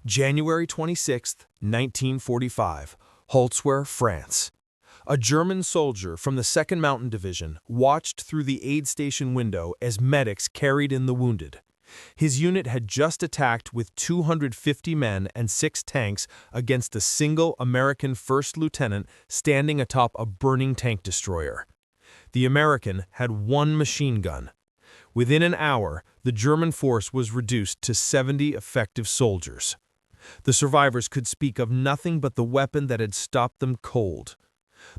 January 26, 1945, Holzwer, France. A German soldier from the 2nd Mountain Division watched through the aid station window as medics carried in the wounded. His unit had just attacked with 250 men and 6 tanks against a single American first lieutenant standing atop a burning tank destroyer. The American had 1 machine gun. Within an hour, the German force was reduced to 70 effective soldiers. The survivors could speak of nothing but the weapon that had stopped them cold.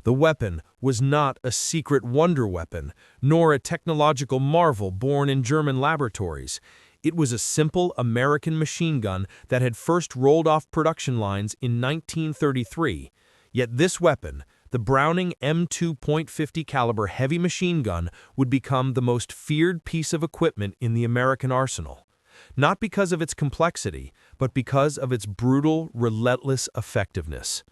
The weapon was not a secret wonder weapon, nor a technological marvel born in German laboratories. It was a simple American machine gun that had first rolled off production lines in 1933. Yet this weapon, the Browning M2 .50 caliber heavy machine gun, would become the most feared piece of equipment in the American arsenal. Not because of its complexity, but because of its brutal, relentless effectiveness.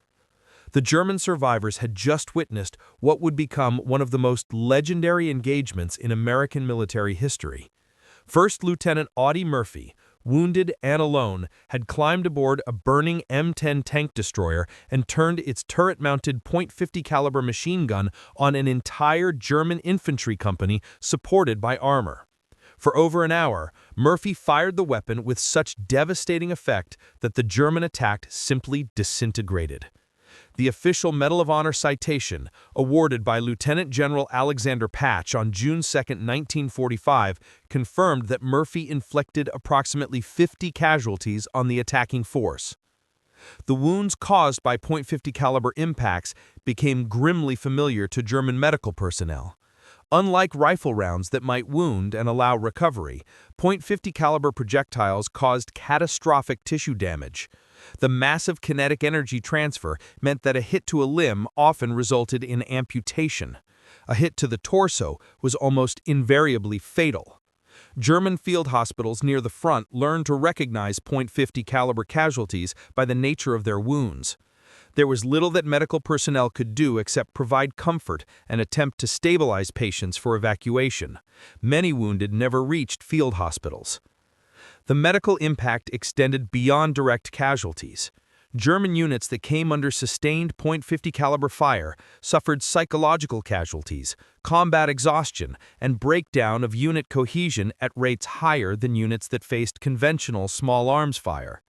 The German survivors had just witnessed what would become one of the most legendary engagements in American military history. First Lieutenant Audie Murphy, wounded and alone, had climbed aboard a burning M10 tank destroyer and turned its turret-mounted .50 caliber machine gun on an entire German infantry company supported by armor. For over an hour, Murphy fired the weapon with such devastating effect that the German attack simply disintegrated. The official Medal of Honor citation, awarded by Lieutenant General Alexander Patch on June 2, 1945, confirmed that Murphy inflicted approximately 50 casualties on the attacking force. The wounds caused by .50 caliber impacts became grimly familiar to German medical personnel. Unlike rifle rounds that might wound and allow recovery, .50 caliber projectiles caused catastrophic tissue damage. The massive kinetic energy transfer meant that a hit to a limb often resulted in amputation. A hit to the torso was almost invariably fatal. German field hospitals near the front learned to recognize .50 caliber casualties by the nature of their wounds. There was little that medical personnel could do except provide comfort and attempt to stabilize patients for evacuation. Many wounded never reached field hospitals. The medical impact extended beyond direct casualties. German units that came under sustained .50 caliber fire suffered psychological casualties, combat exhaustion, and breakdown of unit cohesion at rates higher than units that faced conventional small arms fire.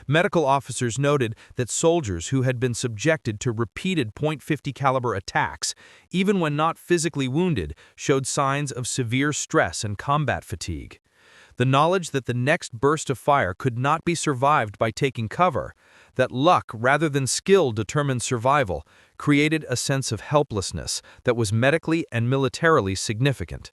Medical officers noted that soldiers who had been subjected to repeated .50 caliber attacks, even when not physically wounded, showed signs of severe stress and combat fatigue. The knowledge that the next burst of fire could not be survived by taking cover, that luck rather than skill determined survival, created a sense of helplessness that was medically and militarily significant.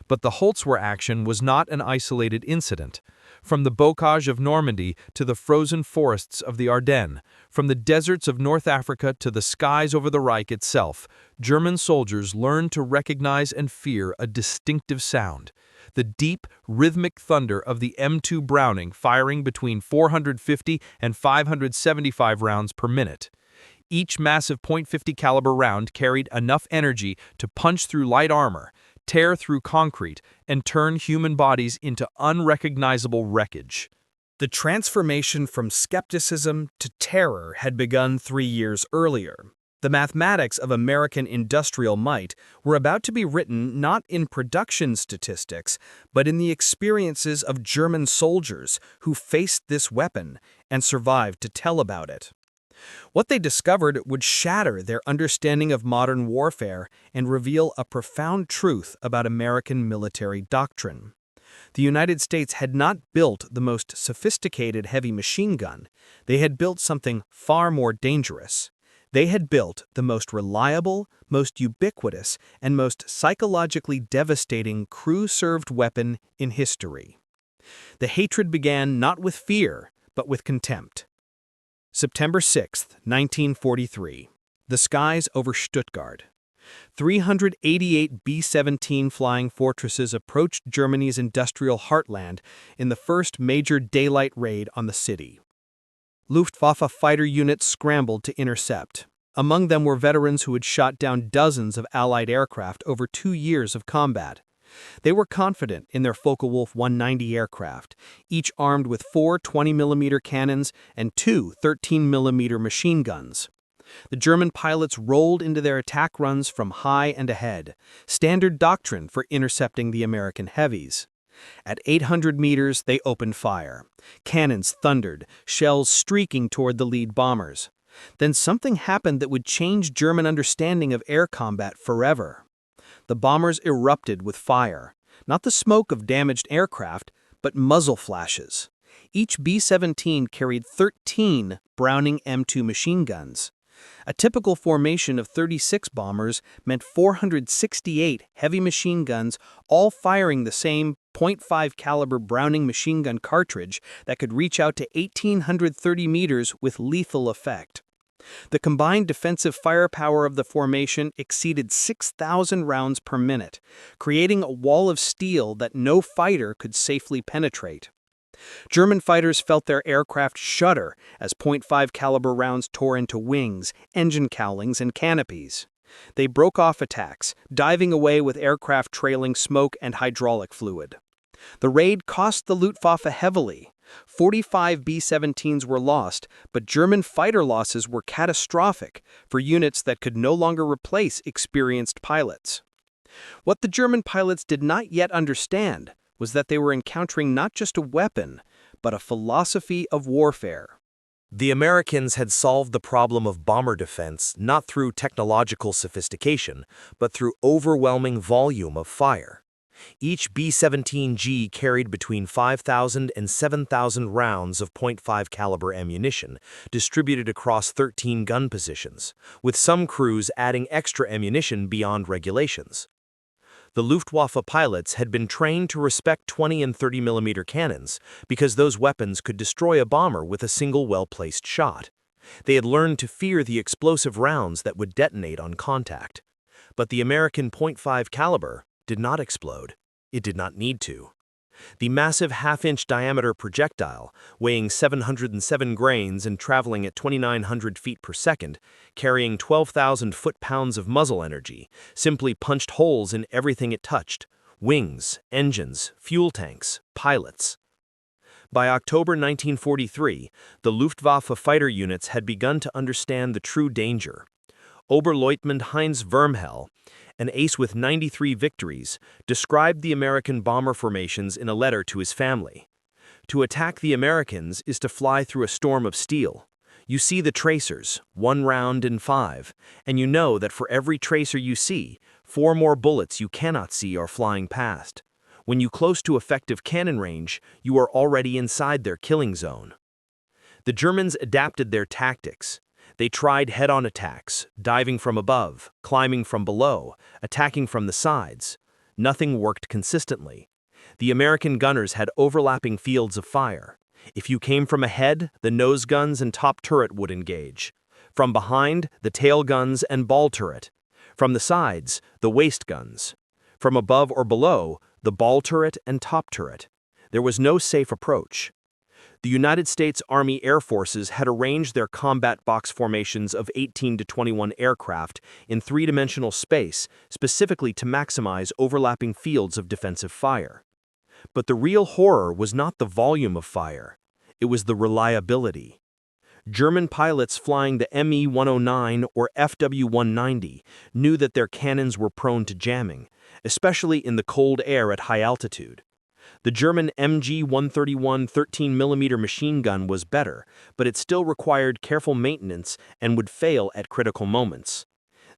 But the Holzwer action was not an isolated incident. From the bocage of Normandy to the frozen forests of the Ardennes, from the deserts of North Africa to the skies over the Reich itself, German soldiers learned to recognize and fear a distinctive sound: the deep, rhythmic thunder of the M2 Browning firing between 450 and 575 rounds per minute. Each massive .50 caliber round carried enough energy to punch through light armor, tear through concrete, and turn human bodies into unrecognizable wreckage. The transformation from skepticism to terror had begun 3 years earlier. The mathematics of American industrial might were about to be written not in production statistics, but in the experiences of German soldiers who faced this weapon and survived to tell about it. What they discovered would shatter their understanding of modern warfare and reveal a profound truth about American military doctrine. The United States had not built the most sophisticated heavy machine gun. They had built something far more dangerous. They had built the most reliable, most ubiquitous, and most psychologically devastating crew-served weapon in history. The hatred began not with fear, but with contempt. September 6, 1943. The skies over Stuttgart. 388 B-17 flying fortresses approached Germany's industrial heartland in the first major daylight raid on the city. Luftwaffe fighter units scrambled to intercept. Among them were veterans who had shot down dozens of Allied aircraft over 2 years of combat. They were confident in their Focke-Wulf 190 aircraft, each armed with 4 20mm cannons and 2 13mm machine guns. The German pilots rolled into their attack runs from high and ahead, standard doctrine for intercepting the American heavies. At 800 meters, they opened fire. Cannons thundered, shells streaking toward the lead bombers. Then something happened that would change German understanding of air combat forever. The bombers erupted with fire, not the smoke of damaged aircraft, but muzzle flashes. Each B-17 carried 13 Browning M2 machine guns. A typical formation of 36 bombers meant 468 heavy machine guns, all firing the same .5 caliber Browning machine gun cartridge that could reach out to 1,830 meters with lethal effect. The combined defensive firepower of the formation exceeded 6,000 rounds per minute, creating a wall of steel that no fighter could safely penetrate. German fighters felt their aircraft shudder as .5 caliber rounds tore into wings, engine cowlings, and canopies. They broke off attacks, diving away with aircraft trailing smoke and hydraulic fluid. The raid cost the Luftwaffe heavily. 45 B-17s were lost, but German fighter losses were catastrophic for units that could no longer replace experienced pilots. What the German pilots did not yet understand was that they were encountering not just a weapon, but a philosophy of warfare. The Americans had solved the problem of bomber defense not through technological sophistication, but through overwhelming volume of fire. Each B-17G carried between 5,000 and 7,000 rounds of .5 caliber ammunition, distributed across 13 gun positions, with some crews adding extra ammunition beyond regulations. The Luftwaffe pilots had been trained to respect 20 and 30mm cannons because those weapons could destroy a bomber with a single well-placed shot. They had learned to fear the explosive rounds that would detonate on contact. But the American .5 caliber did not explode. It did not need to. The massive half-inch diameter projectile, weighing 707 grains and traveling at 2,900 feet per second, carrying 12,000 foot-pounds of muzzle energy, simply punched holes in everything it touched: wings, engines, fuel tanks, pilots. By October 1943, the Luftwaffe fighter units had begun to understand the true danger. Oberleutnant Heinz Vermhell, an ace with 93 victories, described the American bomber formations in a letter to his family. To attack the Americans is to fly through a storm of steel. You see the tracers, 1 round in 5, and you know that for every tracer you see, 4 more bullets you cannot see are flying past. When you close to effective cannon range, you are already inside their killing zone. The Germans adapted their tactics. They tried head-on attacks, diving from above, climbing from below, attacking from the sides. Nothing worked consistently. The American gunners had overlapping fields of fire. If you came from ahead, the nose guns and top turret would engage. From behind, the tail guns and ball turret. From the sides, the waist guns. From above or below, the ball turret and top turret. There was no safe approach. The United States Army Air Forces had arranged their combat box formations of 18 to 21 aircraft in three-dimensional space specifically to maximize overlapping fields of defensive fire. But the real horror was not the volume of fire. It was the reliability. German pilots flying the Me-109 or FW-190 knew that their cannons were prone to jamming, especially in the cold air at high altitude. The German MG-131 13mm machine gun was better, but it still required careful maintenance and would fail at critical moments.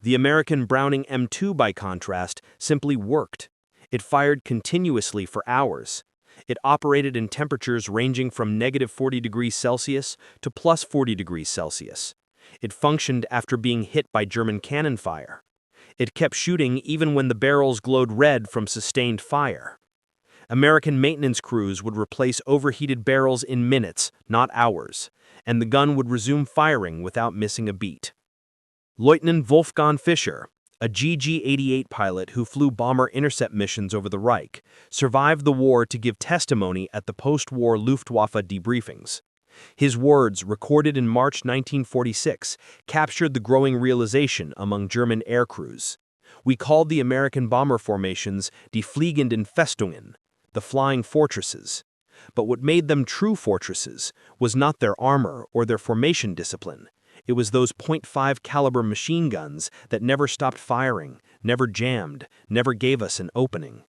The American Browning M2, by contrast, simply worked. It fired continuously for hours. It operated in temperatures ranging from -40°C to +40°C. It functioned after being hit by German cannon fire. It kept shooting even when the barrels glowed red from sustained fire. American maintenance crews would replace overheated barrels in minutes, not hours, and the gun would resume firing without missing a beat. Lieutenant Wolfgang Fischer, a GG-88 pilot who flew bomber intercept missions over the Reich, survived the war to give testimony at the post-war Luftwaffe debriefings. His words, recorded in March 1946, captured the growing realization among German air crews. We called the American bomber formations die fliegenden Festungen, the flying fortresses. But what made them true fortresses was not their armor or their formation discipline. It was those .5 caliber machine guns that never stopped firing, never jammed, never gave us an opening.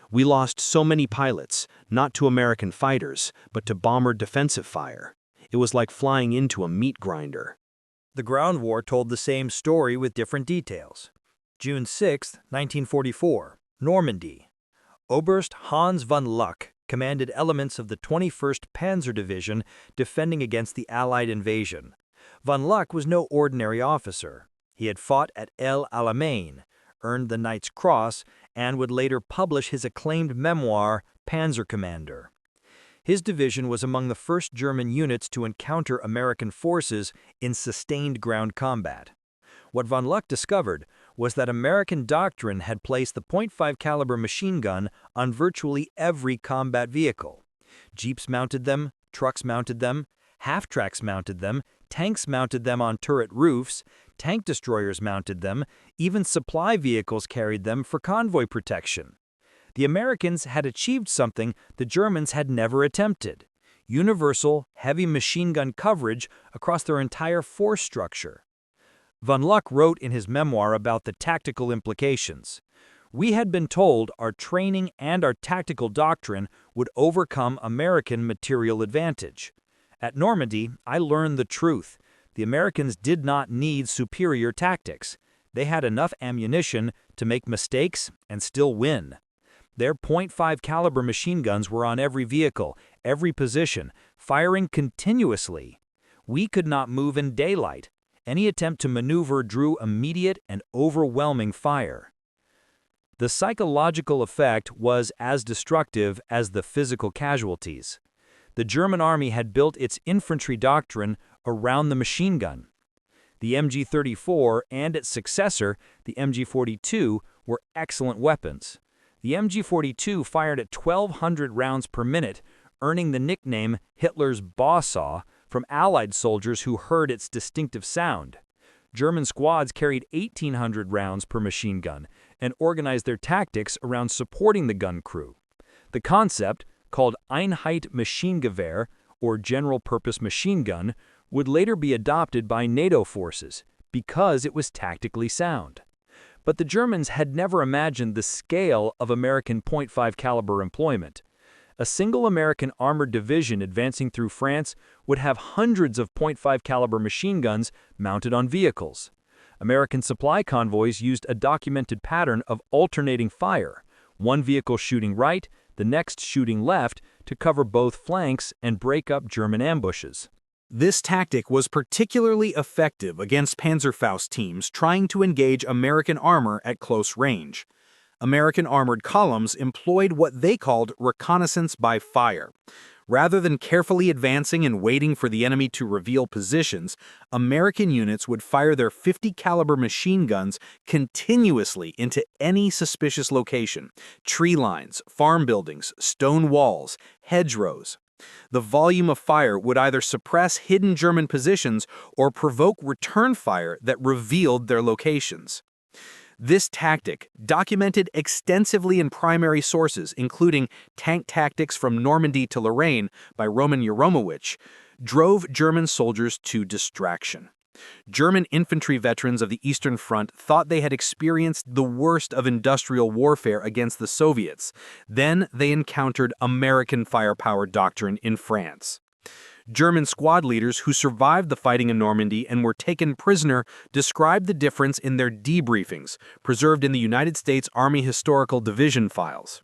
We lost so many pilots, not to American fighters, but to bomber defensive fire. It was like flying into a meat grinder. The ground war told the same story with different details. June 6, 1944, Normandy. Oberst Hans von Luck commanded elements of the 21st Panzer Division defending against the Allied invasion. Von Luck was no ordinary officer. He had fought at El Alamein, earned the Knight's Cross, and would later publish his acclaimed memoir, Panzer Commander. His division was among the first German units to encounter American forces in sustained ground combat. What von Luck discovered was that American doctrine had placed the .5 caliber machine gun on virtually every combat vehicle. Jeeps mounted them, trucks mounted them, half-tracks mounted them, tanks mounted them on turret roofs, tank destroyers mounted them, even supply vehicles carried them for convoy protection. The Americans had achieved something the Germans had never attempted: universal, heavy machine gun coverage across their entire force structure. Von Luck wrote in his memoir about the tactical implications. We had been told our training and our tactical doctrine would overcome American material advantage. At Normandy, I learned the truth. The Americans did not need superior tactics. They had enough ammunition to make mistakes and still win. Their .5 caliber machine guns were on every vehicle, every position, firing continuously. We could not move in daylight. Any attempt to maneuver drew immediate and overwhelming fire. The psychological effect was as destructive as the physical casualties. The German army had built its infantry doctrine around the machine gun. The MG-34 and its successor, the MG-42, were excellent weapons. The MG-42 fired at 1,200 rounds per minute, earning the nickname Hitler's Bawsaw from Allied soldiers who heard its distinctive sound. German squads carried 1,800 rounds per machine gun and organized their tactics around supporting the gun crew. The concept, called Einheit Maschinengewehr, or general-purpose machine gun, would later be adopted by NATO forces because it was tactically sound. But the Germans had never imagined the scale of American .5 caliber employment. A single American armored division advancing through France would have hundreds of .5 caliber machine guns mounted on vehicles. American supply convoys used a documented pattern of alternating fire, one vehicle shooting right, the next shooting left, to cover both flanks and break up German ambushes. This tactic was particularly effective against Panzerfaust teams trying to engage American armor at close range. American armored columns employed what they called reconnaissance by fire. Rather than carefully advancing and waiting for the enemy to reveal positions, American units would fire their .50 caliber machine guns continuously into any suspicious location: tree lines, farm buildings, stone walls, hedgerows. The volume of fire would either suppress hidden German positions or provoke return fire that revealed their locations. This tactic, documented extensively in primary sources, including Tank Tactics from Normandy to Lorraine by Roman Yeromowicz, drove German soldiers to distraction. German infantry veterans of the Eastern Front thought they had experienced the worst of industrial warfare against the Soviets. Then they encountered American firepower doctrine in France. German squad leaders who survived the fighting in Normandy and were taken prisoner described the difference in their debriefings, preserved in the United States Army Historical Division files.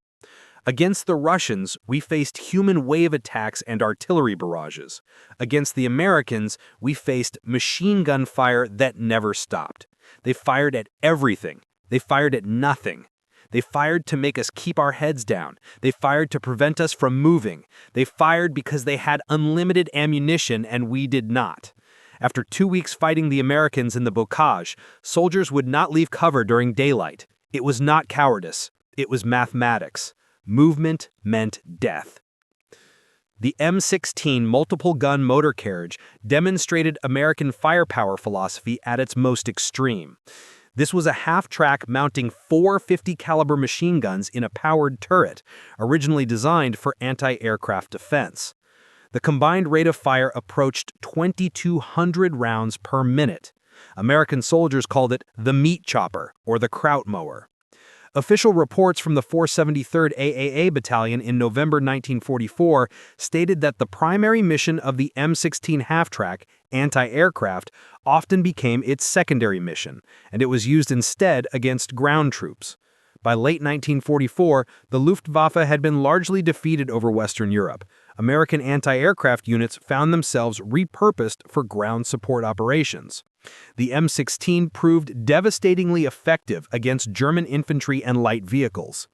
Against the Russians, we faced human wave attacks and artillery barrages. Against the Americans, we faced machine gun fire that never stopped. They fired at everything. They fired at nothing. They fired to make us keep our heads down. They fired to prevent us from moving. They fired because they had unlimited ammunition and we did not. After 2 weeks fighting the Americans in the bocage, soldiers would not leave cover during daylight. It was not cowardice. It was mathematics. Movement meant death. The M16 multiple-gun motor carriage demonstrated American firepower philosophy at its most extreme. This was a half-track mounting 4 50-caliber machine guns in a powered turret, originally designed for anti-aircraft defense. The combined rate of fire approached 2,200 rounds per minute. American soldiers called it the meat chopper or the kraut mower. Official reports from the 473rd AAA Battalion in November 1944 stated that the primary mission of the M16 half-track, anti-aircraft, often became its secondary mission, and it was used instead against ground troops. By late 1944, the Luftwaffe had been largely defeated over Western Europe. American anti-aircraft units found themselves repurposed for ground support operations. The M16 proved devastatingly effective against German infantry and light vehicles.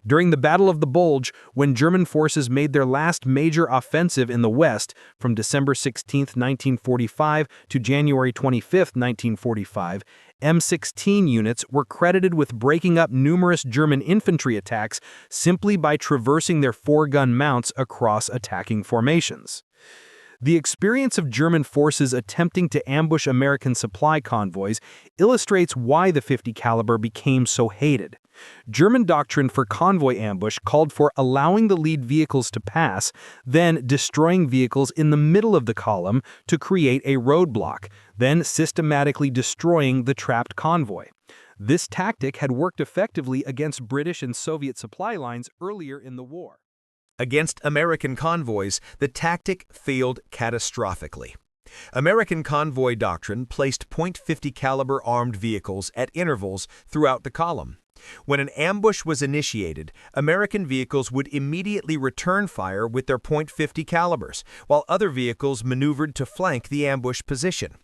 During the Battle of the Bulge, when German forces made their last major offensive in the West from December 16, 1945 to January 25, 1945, M16 units were credited with breaking up numerous German infantry attacks simply by traversing their 4-gun mounts across attacking formations. The experience of German forces attempting to ambush American supply convoys illustrates why the 50 caliber became so hated. German doctrine for convoy ambush called for allowing the lead vehicles to pass, then destroying vehicles in the middle of the column to create a roadblock, then systematically destroying the trapped convoy. This tactic had worked effectively against British and Soviet supply lines earlier in the war. Against American convoys, the tactic failed catastrophically. American convoy doctrine placed .50 caliber armed vehicles at intervals throughout the column. When an ambush was initiated, American vehicles would immediately return fire with their .50 calibers, while other vehicles maneuvered to flank the ambush position.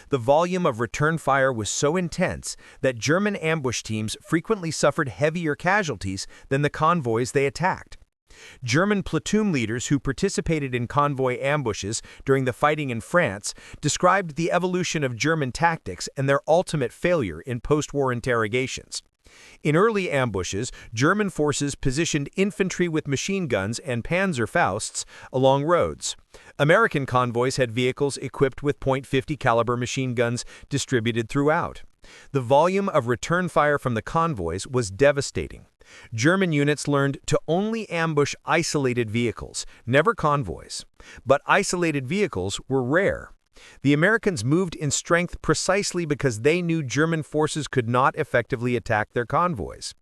The volume of return fire was so intense that German ambush teams frequently suffered heavier casualties than the convoys they attacked. German platoon leaders who participated in convoy ambushes during the fighting in France described the evolution of German tactics and their ultimate failure in post-war interrogations. In early ambushes, German forces positioned infantry with machine guns and Panzerfausts along roads. American convoys had vehicles equipped with .50 caliber machine guns distributed throughout. The volume of return fire from the convoys was devastating. German units learned to only ambush isolated vehicles, never convoys. But isolated vehicles were rare. The Americans moved in strength precisely because they knew German forces could not effectively attack their convoys.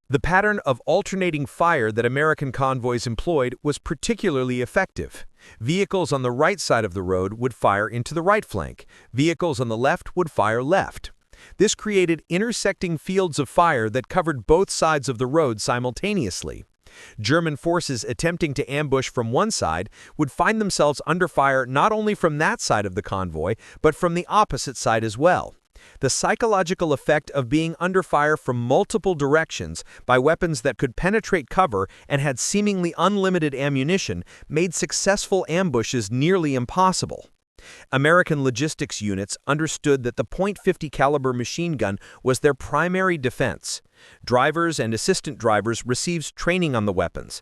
The pattern of alternating fire that American convoys employed was particularly effective. Vehicles on the right side of the road would fire into the right flank. Vehicles on the left would fire left. This created intersecting fields of fire that covered both sides of the road simultaneously. German forces attempting to ambush from one side would find themselves under fire not only from that side of the convoy, but from the opposite side as well. The psychological effect of being under fire from multiple directions by weapons that could penetrate cover and had seemingly unlimited ammunition made successful ambushes nearly impossible. American logistics units understood that the .50 caliber machine gun was their primary defense. Drivers and assistant drivers received training on the weapons.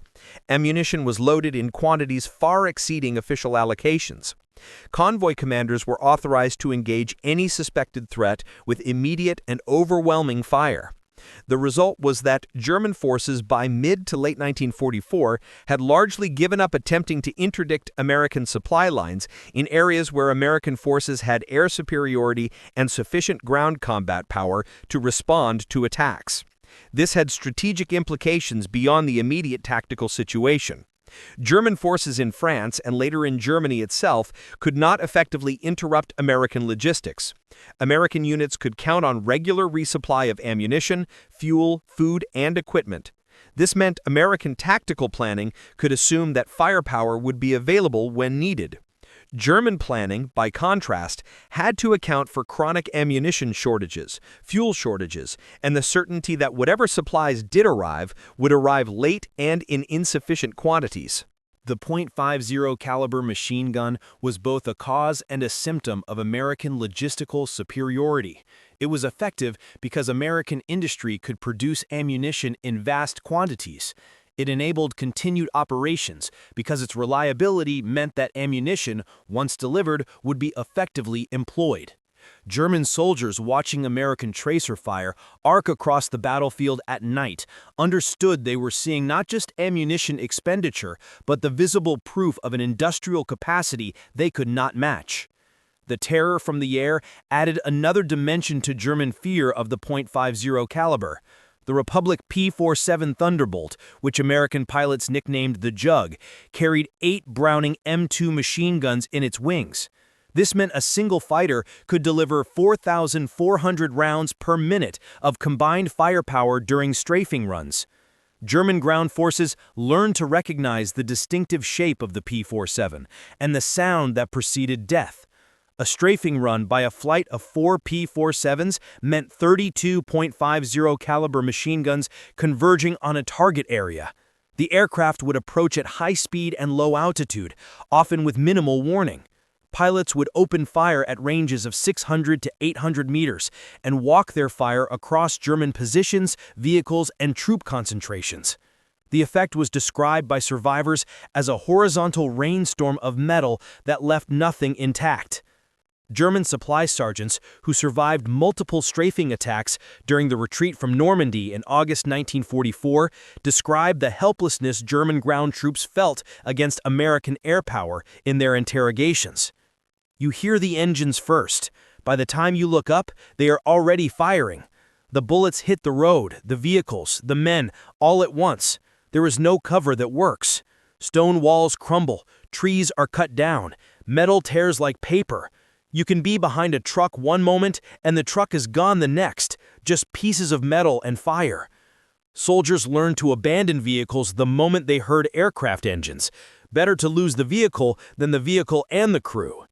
Ammunition was loaded in quantities far exceeding official allocations. Convoy commanders were authorized to engage any suspected threat with immediate and overwhelming fire. The result was that German forces by mid to late 1944 had largely given up attempting to interdict American supply lines in areas where American forces had air superiority and sufficient ground combat power to respond to attacks. This had strategic implications beyond the immediate tactical situation. German forces in France and later in Germany itself could not effectively interrupt American logistics. American units could count on regular resupply of ammunition, fuel, food, and equipment. This meant American tactical planning could assume that firepower would be available when needed. German planning, by contrast, had to account for chronic ammunition shortages, fuel shortages, and the certainty that whatever supplies did arrive would arrive late and in insufficient quantities. The .50 caliber machine gun was both a cause and a symptom of American logistical superiority. It was effective because American industry could produce ammunition in vast quantities. It enabled continued operations because its reliability meant that ammunition, once delivered, would be effectively employed. German soldiers watching American tracer fire arc across the battlefield at night understood they were seeing not just ammunition expenditure, but the visible proof of an industrial capacity they could not match. The terror from the air added another dimension to German fear of the .50 caliber. The Republic P-47 Thunderbolt, which American pilots nicknamed the Jug, carried 8 Browning M2 machine guns in its wings. This meant a single fighter could deliver 4,400 rounds per minute of combined firepower during strafing runs. German ground forces learned to recognize the distinctive shape of the P-47 and the sound that preceded death. A strafing run by a flight of 4 P-47s meant 32.50 caliber machine guns converging on a target area. The aircraft would approach at high speed and low altitude, often with minimal warning. Pilots would open fire at ranges of 600 to 800 meters and walk their fire across German positions, vehicles, and troop concentrations. The effect was described by survivors as a horizontal rainstorm of metal that left nothing intact. German supply sergeants who survived multiple strafing attacks during the retreat from Normandy in August 1944 described the helplessness German ground troops felt against American air power in their interrogations. You hear the engines first. By the time you look up, they are already firing. The bullets hit the road, the vehicles, the men, all at once. There is no cover that works. Stone walls crumble, trees are cut down, metal tears like paper. You can be behind a truck one moment and the truck is gone the next, just pieces of metal and fire. Soldiers learned to abandon vehicles the moment they heard aircraft engines. Better to lose the vehicle than the vehicle and the crew.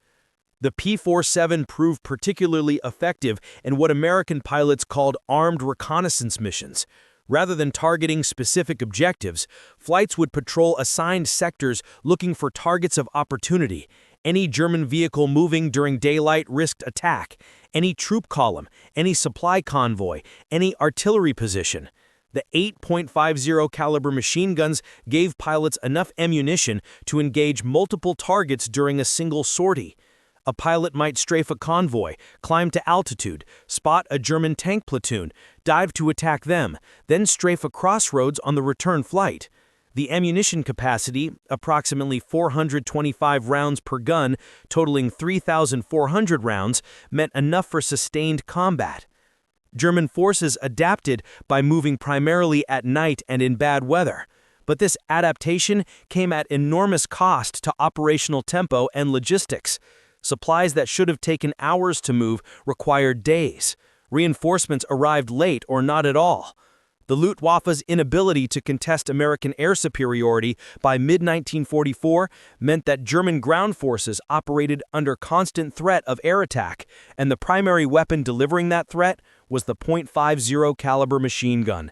The P-47 proved particularly effective in what American pilots called armed reconnaissance missions. Rather than targeting specific objectives, flights would patrol assigned sectors looking for targets of opportunity. Any German vehicle moving during daylight risked attack, any troop column, any supply convoy, any artillery position. The 8.50 caliber machine guns gave pilots enough ammunition to engage multiple targets during a single sortie. A pilot might strafe a convoy, climb to altitude, spot a German tank platoon, dive to attack them, then strafe a crossroads on the return flight. The ammunition capacity, approximately 425 rounds per gun, totaling 3,400 rounds, meant enough for sustained combat. German forces adapted by moving primarily at night and in bad weather. But this adaptation came at enormous cost to operational tempo and logistics. Supplies that should have taken hours to move required days. Reinforcements arrived late or not at all. The Luftwaffe's inability to contest American air superiority by mid-1944 meant that German ground forces operated under constant threat of air attack, and the primary weapon delivering that threat was the .50 caliber machine gun.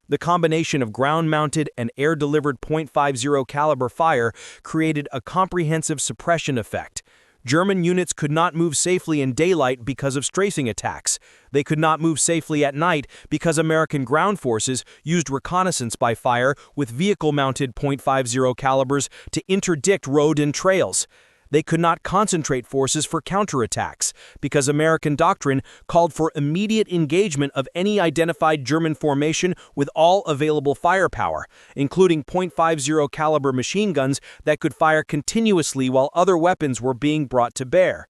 The combination of ground-mounted and air-delivered .50 caliber fire created a comprehensive suppression effect. German units could not move safely in daylight because of strafing attacks. They could not move safely at night because American ground forces used reconnaissance by fire with vehicle-mounted .50 calibers to interdict road and trails. They could not concentrate forces for counterattacks because American doctrine called for immediate engagement of any identified German formation with all available firepower, including .50 caliber machine guns that could fire continuously while other weapons were being brought to bear.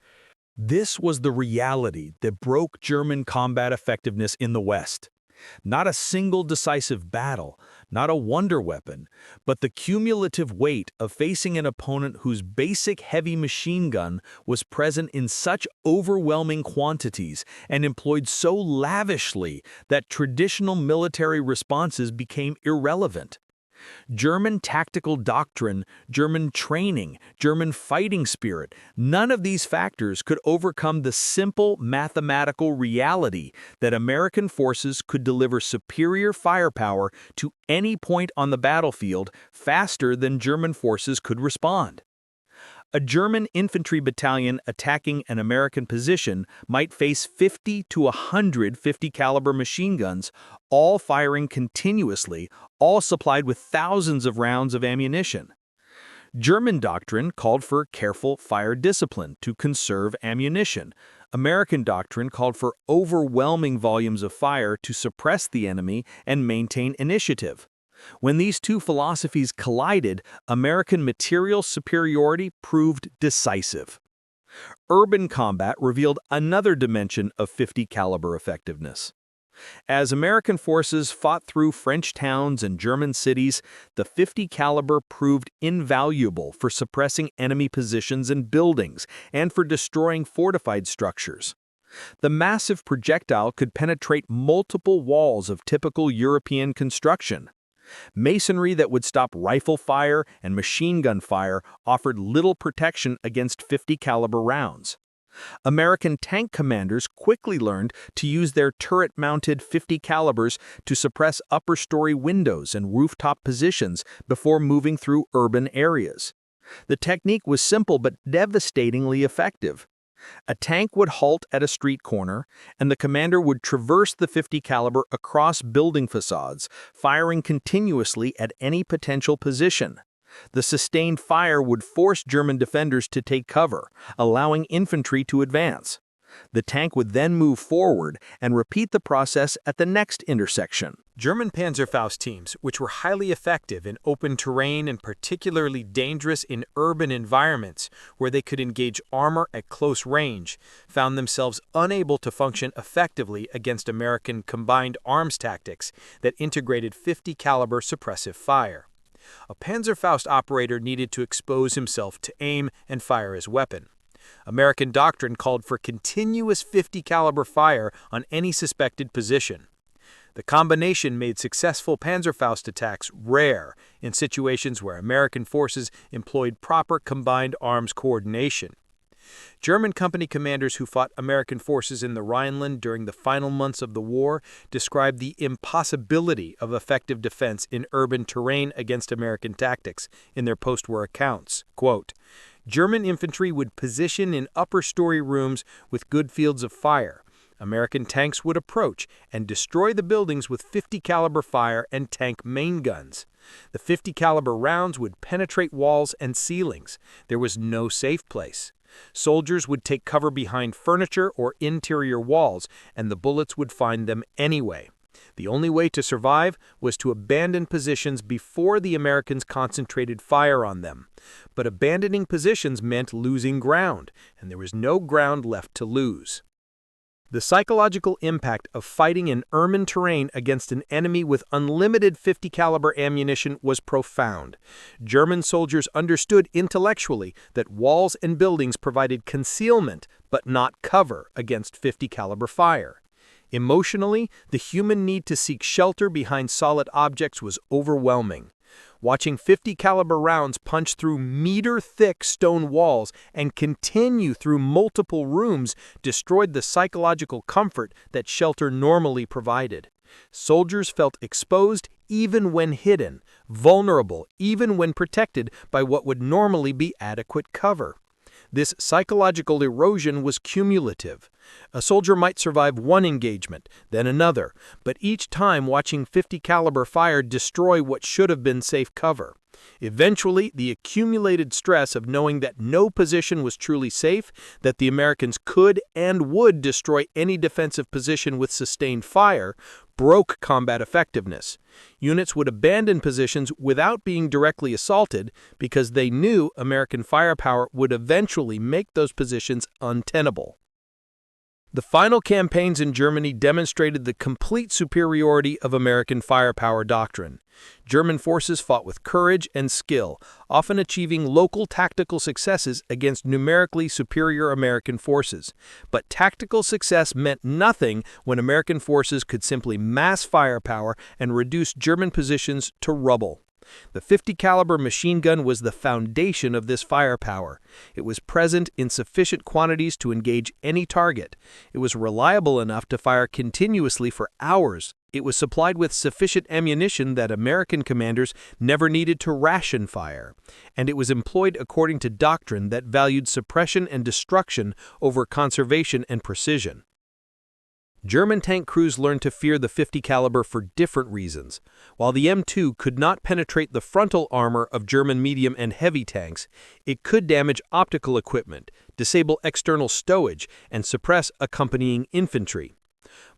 This was the reality that broke German combat effectiveness in the West. Not a single decisive battle, not a wonder weapon, but the cumulative weight of facing an opponent whose basic heavy machine gun was present in such overwhelming quantities and employed so lavishly that traditional military responses became irrelevant. German tactical doctrine, German training, German fighting spirit, none of these factors could overcome the simple mathematical reality that American forces could deliver superior firepower to any point on the battlefield faster than German forces could respond. A German infantry battalion attacking an American position might face 50 to 150 caliber machine guns, all firing continuously, all supplied with thousands of rounds of ammunition. German doctrine called for careful fire discipline to conserve ammunition. American doctrine called for overwhelming volumes of fire to suppress the enemy and maintain initiative. When these two philosophies collided, American material superiority proved decisive. Urban combat revealed another dimension of 50 caliber effectiveness. As American forces fought through French towns and German cities, the 50 caliber proved invaluable for suppressing enemy positions and buildings and for destroying fortified structures. The massive projectile could penetrate multiple walls of typical European construction. Masonry that would stop rifle fire and machine gun fire offered little protection against 50 caliber rounds. American tank commanders quickly learned to use their turret-mounted 50 calibers to suppress upper-story windows and rooftop positions before moving through urban areas. The technique was simple but devastatingly effective. A tank would halt at a street corner, and the commander would traverse the 50 caliber across building facades, firing continuously at any potential position. The sustained fire would force German defenders to take cover, allowing infantry to advance. The tank would then move forward and repeat the process at the next intersection. German Panzerfaust teams, which were highly effective in open terrain and particularly dangerous in urban environments where they could engage armor at close range, found themselves unable to function effectively against American combined arms tactics that integrated 50 caliber suppressive fire. A Panzerfaust operator needed to expose himself to aim and fire his weapon. American doctrine called for continuous 50 caliber fire on any suspected position. The combination made successful Panzerfaust attacks rare in situations where American forces employed proper combined arms coordination. German company commanders who fought American forces in the Rhineland during the final months of the war described the impossibility of effective defense in urban terrain against American tactics in their post-war accounts. Quote, German infantry would position in upper-story rooms with good fields of fire. American tanks would approach and destroy the buildings with 50 caliber fire and tank main guns. The 50 caliber rounds would penetrate walls and ceilings. There was no safe place. Soldiers would take cover behind furniture or interior walls, and the bullets would find them anyway. The only way to survive was to abandon positions before the Americans concentrated fire on them. But abandoning positions meant losing ground, and there was no ground left to lose. The psychological impact of fighting in urban terrain against an enemy with unlimited 50 caliber ammunition was profound. German soldiers understood intellectually that walls and buildings provided concealment but not cover against 50 caliber fire. Emotionally, the human need to seek shelter behind solid objects was overwhelming. Watching 50 caliber rounds punch through meter-thick stone walls and continue through multiple rooms destroyed the psychological comfort that shelter normally provided. Soldiers felt exposed even when hidden, vulnerable even when protected by what would normally be adequate cover. This psychological erosion was cumulative. A soldier might survive one engagement, then another, but each time watching 50 caliber fire destroy what should have been safe cover. Eventually, the accumulated stress of knowing that no position was truly safe, that the Americans could and would destroy any defensive position with sustained fire, broke combat effectiveness. Units would abandon positions without being directly assaulted because they knew American firepower would eventually make those positions untenable. The final campaigns in Germany demonstrated the complete superiority of American firepower doctrine. German forces fought with courage and skill, often achieving local tactical successes against numerically superior American forces. But tactical success meant nothing when American forces could simply mass firepower and reduce German positions to rubble. The 50 caliber machine gun was the foundation of this firepower. It was present in sufficient quantities to engage any target. It was reliable enough to fire continuously for hours. It was supplied with sufficient ammunition that American commanders never needed to ration fire. And it was employed according to doctrine that valued suppression and destruction over conservation and precision. German tank crews learned to fear the 50 caliber for different reasons. While the M2 could not penetrate the frontal armor of German medium and heavy tanks, it could damage optical equipment, disable external stowage, and suppress accompanying infantry.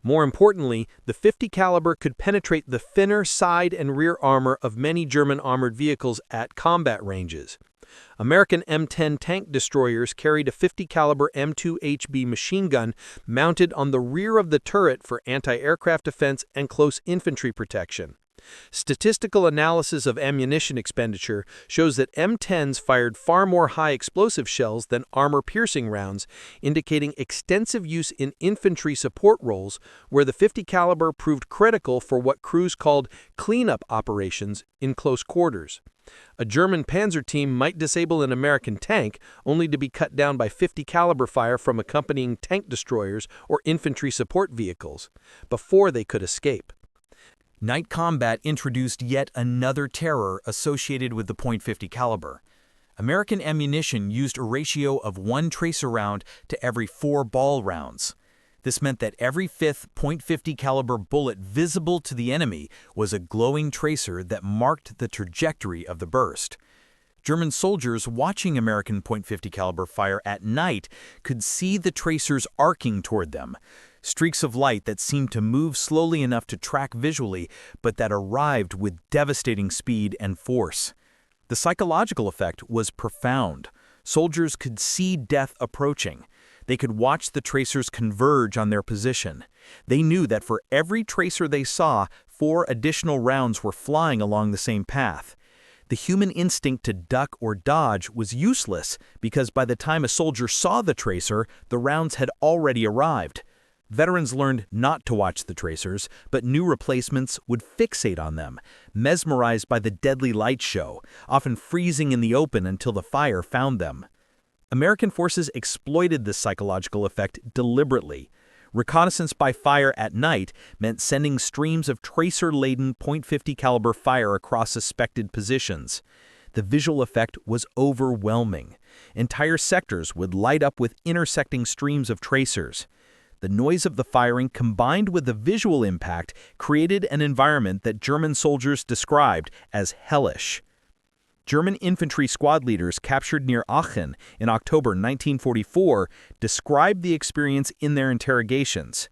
More importantly, the 50 caliber could penetrate the thinner side and rear armor of many German armored vehicles at combat ranges. American M10 tank destroyers carried a 50 caliber M2 HB machine gun mounted on the rear of the turret for anti-aircraft defense and close infantry protection. Statistical analysis of ammunition expenditure shows that M10s fired far more high explosive shells than armor-piercing rounds, indicating extensive use in infantry support roles, where the 50 caliber proved critical for what crews called cleanup operations in close quarters. A German panzer team might disable an American tank only to be cut down by 50 caliber fire from accompanying tank destroyers or infantry support vehicles before they could escape. Night combat introduced yet another terror associated with the .50 caliber. American ammunition used a ratio of 1 tracer round to every 4 ball rounds. This meant that every fifth .50 caliber bullet visible to the enemy was a glowing tracer that marked the trajectory of the burst. German soldiers watching American .50 caliber fire at night could see the tracers arcing toward them, streaks of light that seemed to move slowly enough to track visually, but that arrived with devastating speed and force. The psychological effect was profound. Soldiers could see death approaching. They could watch the tracers converge on their position. They knew that for every tracer they saw, 4 additional rounds were flying along the same path. The human instinct to duck or dodge was useless because by the time a soldier saw the tracer, the rounds had already arrived. Veterans learned not to watch the tracers, but new replacements would fixate on them, mesmerized by the deadly light show, often freezing in the open until the fire found them. American forces exploited this psychological effect deliberately. Reconnaissance by fire at night meant sending streams of tracer-laden .50 caliber fire across suspected positions. The visual effect was overwhelming. Entire sectors would light up with intersecting streams of tracers. The noise of the firing combined with the visual impact created an environment that German soldiers described as hellish. German infantry squad leaders captured near Aachen in October 1944 described the experience in their interrogations.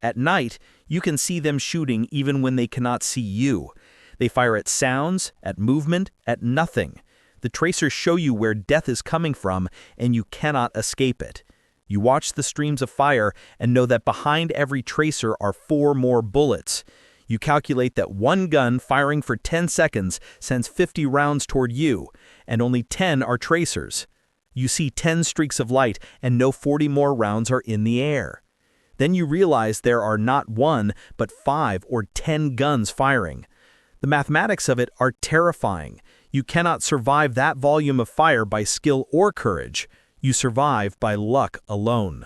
At night, you can see them shooting even when they cannot see you. They fire at sounds, at movement, at nothing. The tracers show you where death is coming from, and you cannot escape it. You watch the streams of fire and know that behind every tracer are 4 more bullets. You calculate that 1 gun firing for 10 seconds sends 50 rounds toward you, and only 10 are tracers. You see 10 streaks of light and know 40 more rounds are in the air. Then you realize there are not 1, but 5 or 10 guns firing. The mathematics of it are terrifying. You cannot survive that volume of fire by skill or courage. You survive by luck alone.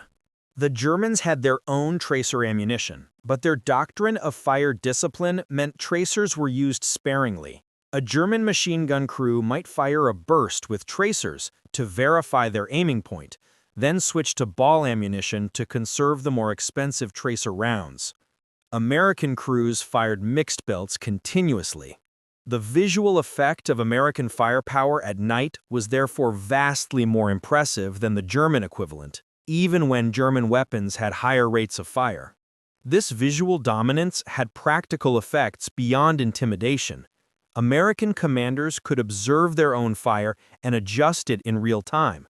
The Germans had their own tracer ammunition, but their doctrine of fire discipline meant tracers were used sparingly. A German machine gun crew might fire a burst with tracers to verify their aiming point, then switch to ball ammunition to conserve the more expensive tracer rounds. American crews fired mixed belts continuously. The visual effect of American firepower at night was therefore vastly more impressive than the German equivalent, even when German weapons had higher rates of fire. This visual dominance had practical effects beyond intimidation. American commanders could observe their own fire and adjust it in real time.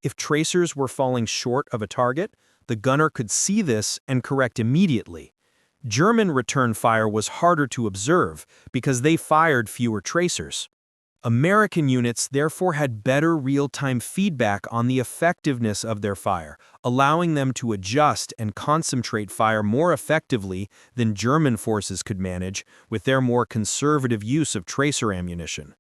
If tracers were falling short of a target, the gunner could see this and correct immediately. German return fire was harder to observe because they fired fewer tracers. American units therefore had better real-time feedback on the effectiveness of their fire, allowing them to adjust and concentrate fire more effectively than German forces could manage with their more conservative use of tracer ammunition.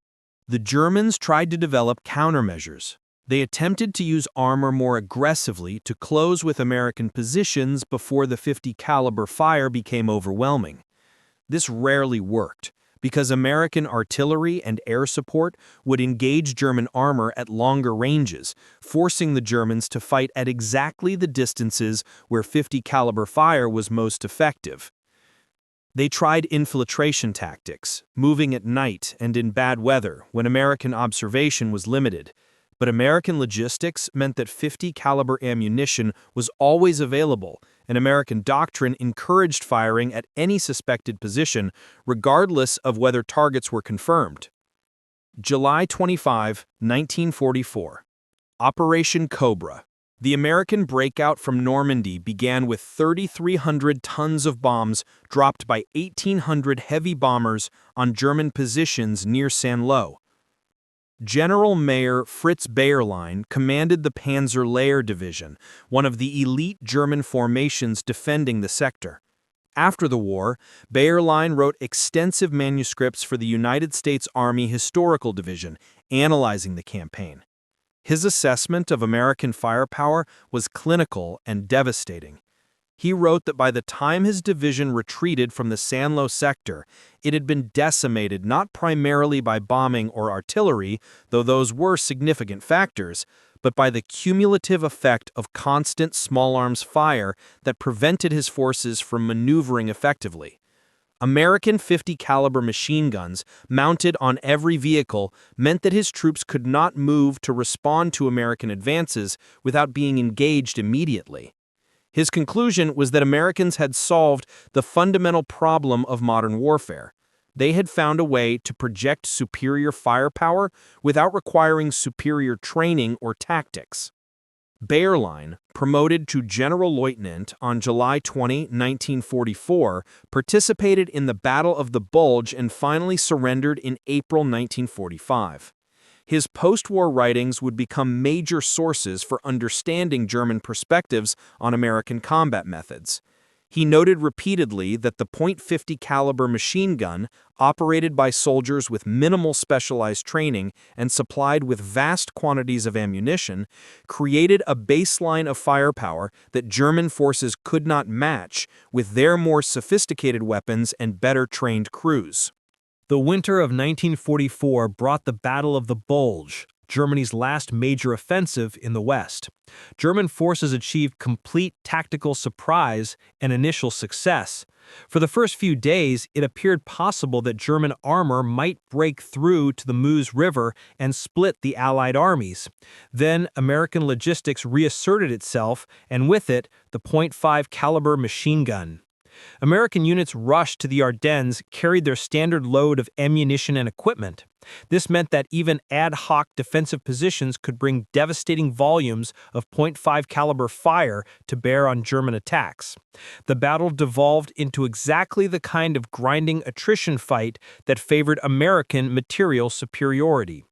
The Germans tried to develop countermeasures. They attempted to use armor more aggressively to close with American positions before the .50 caliber fire became overwhelming. This rarely worked. because American artillery and air support would engage German armor at longer ranges, forcing the Germans to fight at exactly the distances where 50 caliber fire was most effective. They tried infiltration tactics, moving at night and in bad weather when American observation was limited. But American logistics meant that 50 caliber ammunition was always available, and American doctrine encouraged firing at any suspected position, regardless of whether targets were confirmed. July 25, 1944. Operation Cobra. The American breakout from Normandy began with 3,300 tons of bombs dropped by 1,800 heavy bombers on German positions near Saint-Lô. General Major Fritz Bayerlein commanded the Panzer Lehr Division, one of the elite German formations defending the sector. After the war, Bayerlein wrote extensive manuscripts for the United States Army Historical Division, analyzing the campaign. His assessment of American firepower was clinical and devastating. He wrote that by the time his division retreated from the Saint-Lô sector, it had been decimated not primarily by bombing or artillery, though those were significant factors, but by the cumulative effect of constant small arms fire that prevented his forces from maneuvering effectively. American 50 caliber machine guns mounted on every vehicle meant that his troops could not move to respond to American advances without being engaged immediately. His conclusion was that Americans had solved the fundamental problem of modern warfare. They had found a way to project superior firepower without requiring superior training or tactics. Bayerlein, promoted to general lieutenant on July 20, 1944, participated in the Battle of the Bulge and finally surrendered in April 1945. His post-war writings would become major sources for understanding German perspectives on American combat methods. He noted repeatedly that the .50 caliber machine gun, operated by soldiers with minimal specialized training and supplied with vast quantities of ammunition, created a baseline of firepower that German forces could not match with their more sophisticated weapons and better trained crews. The winter of 1944 brought the Battle of the Bulge, Germany's last major offensive in the West. German forces achieved complete tactical surprise and initial success. For the first few days, it appeared possible that German armor might break through to the Meuse River and split the Allied armies. Then, American logistics reasserted itself, and with it, the .50 caliber machine gun. American units rushed to the Ardennes, carried their standard load of ammunition and equipment. This meant that even ad hoc defensive positions could bring devastating volumes of .50 caliber fire to bear on German attacks. The battle devolved into exactly the kind of grinding attrition fight that favored American material superiority.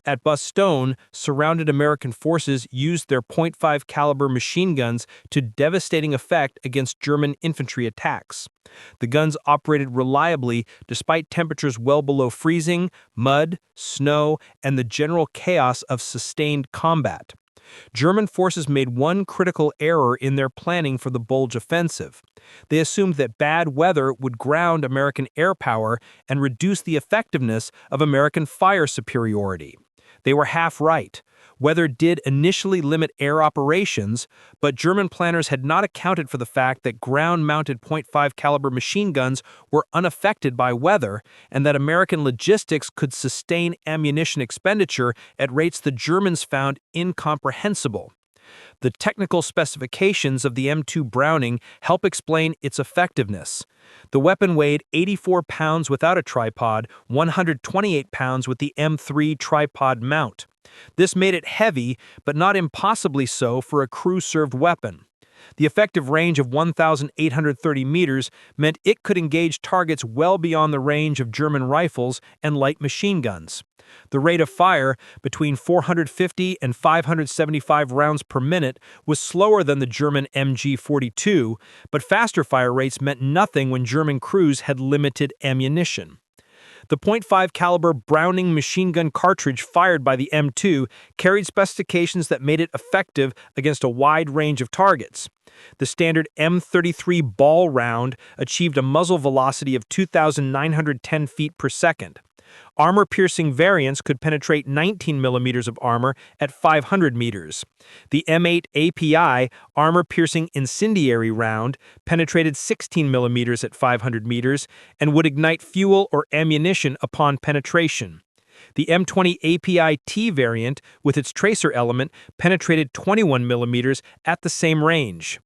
At Bastogne, surrounded American forces used their .50 caliber machine guns to devastating effect against German infantry attacks. The guns operated reliably despite temperatures well below freezing, mud, snow, and the general chaos of sustained combat. German forces made one critical error in their planning for the Bulge offensive. They assumed that bad weather would ground American air power and reduce the effectiveness of American fire superiority. They were half right. Weather did initially limit air operations, but German planners had not accounted for the fact that ground-mounted .50 caliber machine guns were unaffected by weather, and that American logistics could sustain ammunition expenditure at rates the Germans found incomprehensible. The technical specifications of the M2 Browning help explain its effectiveness. The weapon weighed 84 pounds without a tripod, 128 pounds with the M3 tripod mount. This made it heavy, but not impossibly so for a crew-served weapon. The effective range of 1,830 meters meant it could engage targets well beyond the range of German rifles and light machine guns. The rate of fire, between 450 and 575 rounds per minute, was slower than the German MG-42, but faster fire rates meant nothing when German crews had limited ammunition. The .5 caliber Browning machine gun cartridge fired by the M2 carried specifications that made it effective against a wide range of targets. The standard M33 ball round achieved a muzzle velocity of 2,910 feet per second. Armor-piercing variants could penetrate 19 millimeters of armor at 500 meters. The M8 API armor-piercing incendiary round penetrated 16 millimeters at 500 meters and would ignite fuel or ammunition upon penetration. The M20 API-T variant, with its tracer element, penetrated 21 millimeters at the same range.